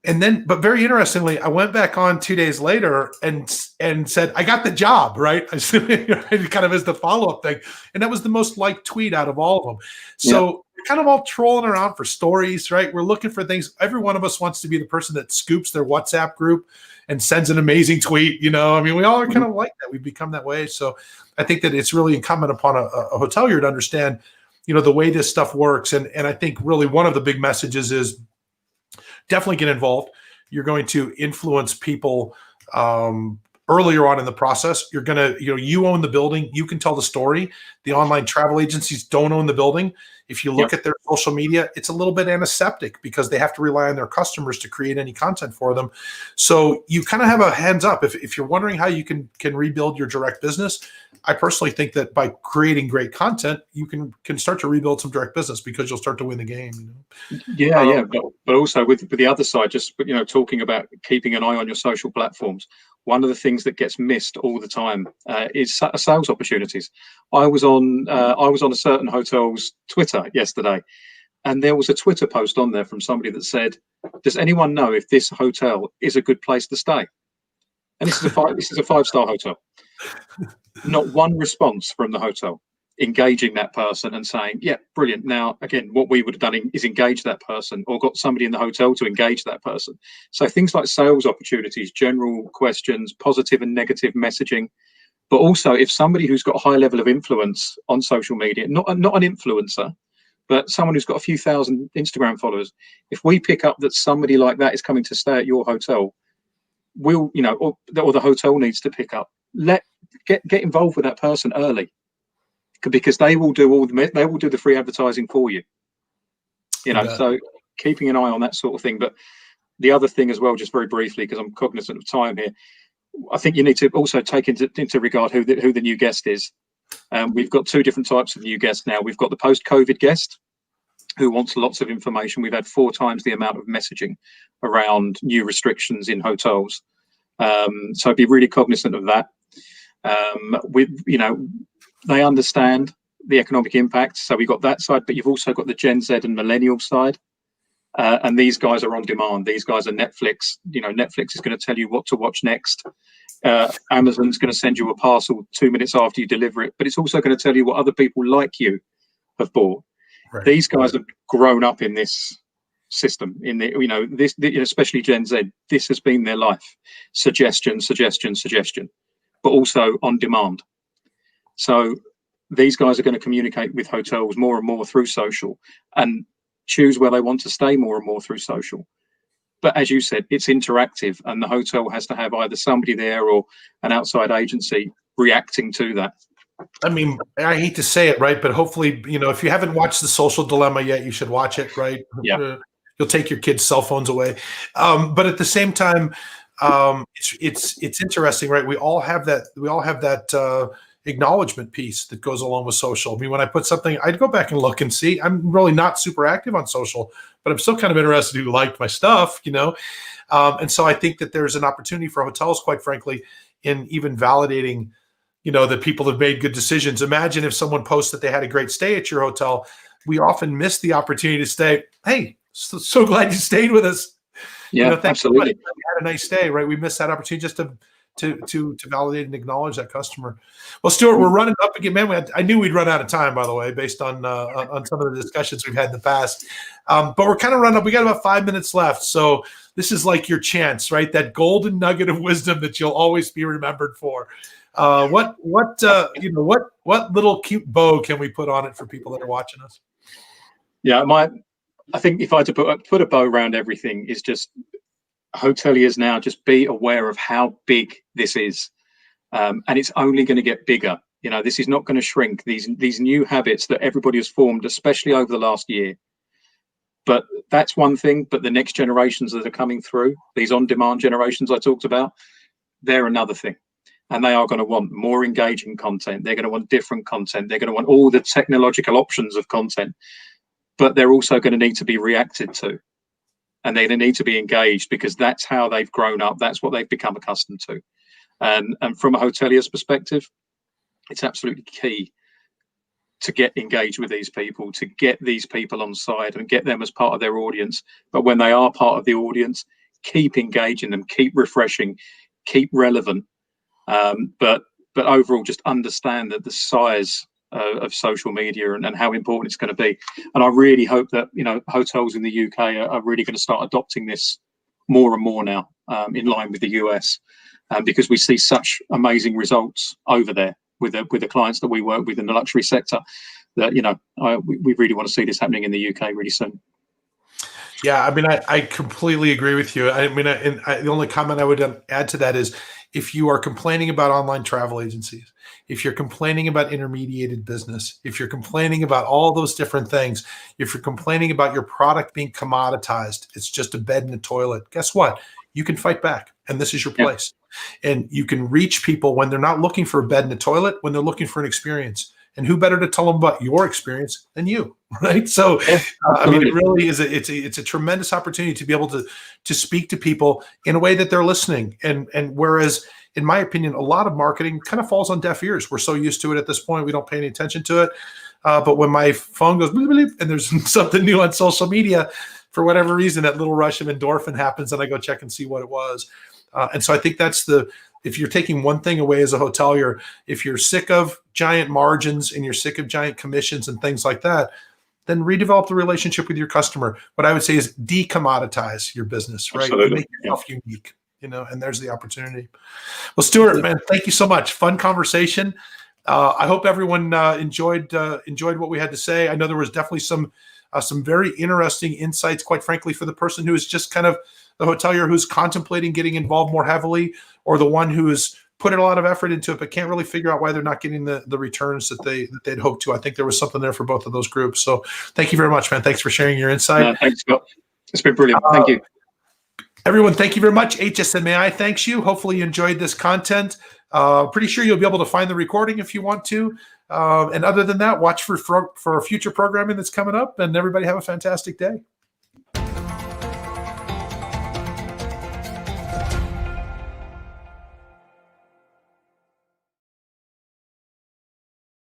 And then, but very interestingly, I went back on 2 days later and said, I got the job, right? Kind of as the follow-up thing. And that was the most liked tweet out of all of them. So yep. We're kind of all trolling around for stories, right? We're looking for things. Every one of us wants to be the person that scoops their WhatsApp group and sends an amazing tweet. You know, I mean, we all are kind of like that. We've become that way. So I think that it's really incumbent upon a hotelier to understand, you know, the way this stuff works. And I think really one of the big messages is definitely get involved. You're going to influence people earlier on in the process. You're going to, you know, you own the building. You can tell the story. The online travel agencies don't own the building. If you look at their social media, it's a little bit antiseptic because they have to rely on their customers to create any content for them. So you kind of have a hands up. If you're wondering how you can rebuild your direct business, I personally think that by creating great content, you can start to rebuild some direct business because you'll start to win the game. You know? Yeah. But also with the other side, just, you know, talking about keeping an eye on your social platforms. One of the things that gets missed all the time is sales opportunities. I was on a certain hotel's Twitter yesterday, and there was a Twitter post on there from somebody that said, "Does anyone know if this hotel is a good place to stay?" And this is a 5-star hotel. Not one response from the hotel engaging that person and saying, yeah, brilliant. Now, again, what we would have done is engage that person, or got somebody in the hotel to engage that person. So things like sales opportunities, general questions, positive and negative messaging, but also if somebody who's got a high level of influence on social media, not an influencer, but someone who's got a few thousand Instagram followers, if we pick up that somebody like that is coming to stay at your hotel, we'll, you know, or the hotel needs to pick up, get involved with that person early, because they will do the free advertising for you, you know. So keeping an eye on that sort of thing. But the other thing as well, just very briefly, because I'm cognizant of time here, I think you need to also take into regard who the new guest is. We've got 2 different types of new guests now. We've got the post-COVID guest who wants lots of information. We've had 4 times the amount of messaging around new restrictions in hotels. So be really cognizant of that. You know, they understand the economic impact. So we've got that side, but you've also got the Gen Z and millennial side. And these guys are on demand. These guys are Netflix. You know, Netflix is going to tell you what to watch next. Amazon's going to send you a parcel 2 minutes after you deliver it, but it's also going to tell you what other people like you have bought. Right. These guys have grown up in this system, in the, you know, this, especially Gen Z. This has been their life. Suggestion, but also on demand. So these guys are going to communicate with hotels more and more through social and choose where they want to stay more and more through social. But as you said, it's interactive, and the hotel has to have either somebody there or an outside agency reacting to that. I mean, I hate to say it, right? But hopefully, if you haven't watched The Social Dilemma yet, you should watch it, right? Yeah. You'll take your kids' cell phones away. But at the same time, it's interesting, right? We all have that acknowledgement piece that goes along with social. I mean, when I put something, I'd go back and look and see. I'm really not super active on social, but I'm still kind of interested who liked my stuff, and so I think that there's an opportunity for hotels, quite frankly, in even validating, that people have made good decisions. Imagine if someone posts that they had a great stay at your hotel. We often miss the opportunity to say, hey, so glad you stayed with us. Yeah, absolutely. We had a nice stay, right? We missed that opportunity just to validate and acknowledge that customer. Well, Stuart, we're running up again, man. I knew we'd run out of time, by the way, based on some of the discussions we've had in the past. But we're kind of running up. We got about 5 minutes left, so this is like your chance, right? That golden nugget of wisdom that you'll always be remembered for. What little cute bow can we put on it for people that are watching us? Yeah, I think if I had to put a bow around everything, is just hoteliers now just be aware of how big this is, and it's only going to get bigger. This is not going to shrink. These new habits that everybody has formed, especially over the last year. But that's one thing. But the next generations that are coming through, these on-demand generations I talked about, they're another thing. And they are going to want more engaging content. They're going to want different content. They're going to want all the technological options of content. But they're also going to need to be reacted to. And they're going to need to be engaged, because that's how they've grown up. That's what they've become accustomed to. And from a hotelier's perspective, it's absolutely key to get engaged with these people, to get these people on side and get them as part of their audience. But when they are part of the audience, keep engaging them, keep refreshing, keep relevant. But overall, just understand that the size of social media and how important it's going to be. And I really hope that hotels in the UK are really going to start adopting this more and more now, in line with the US, because we see such amazing results over there with the clients that we work with in the luxury sector, that we really want to see this happening in the UK really soon. Yeah, I mean, I completely agree with you. I mean, the only comment I would add to that is, if you are complaining about online travel agencies, if you're complaining about intermediated business, if you're complaining about all those different things, if you're complaining about your product being commoditized, it's just a bed and a toilet, guess what? You can fight back, and this is your place. And you can reach people when they're not looking for a bed and a toilet, when they're looking for an experience. And who better to tell them about your experience than you, right? So, I mean, it really is. It's a tremendous opportunity to be able to speak to people in a way that they're listening. And whereas, in my opinion, a lot of marketing kind of falls on deaf ears. We're so used to it at this point, we don't pay any attention to it. But when my phone goes bleep, bleep, and there's something new on social media, for whatever reason, that little rush of endorphin happens, and I go check and see what it was. And so I think that's if you're taking one thing away as a hotelier, if you're sick of giant margins and you're sick of giant commissions and things like that, then redevelop the relationship with your customer. What I would say is decommoditize your business, right? Absolutely. Make yourself unique, and there's the opportunity. Well, Stuart, man, thank you so much. Fun conversation. I hope everyone enjoyed what we had to say. I know there was definitely some very interesting insights, quite frankly, for the person who is just kind of the hotelier who's contemplating getting involved more heavily, or the one who has put a lot of effort into it but can't really figure out why they're not getting the returns that they'd hoped to. I think there was something there for both of those groups. So thank you very much, man. Thanks for sharing your insight. Thanks, Scott. It's been brilliant. Thank you. Everyone, thank you very much. HSMAI thanks you. Hopefully you enjoyed this content. Pretty sure you'll be able to find the recording if you want to. And other than that, watch for future programming that's coming up, and everybody have a fantastic day.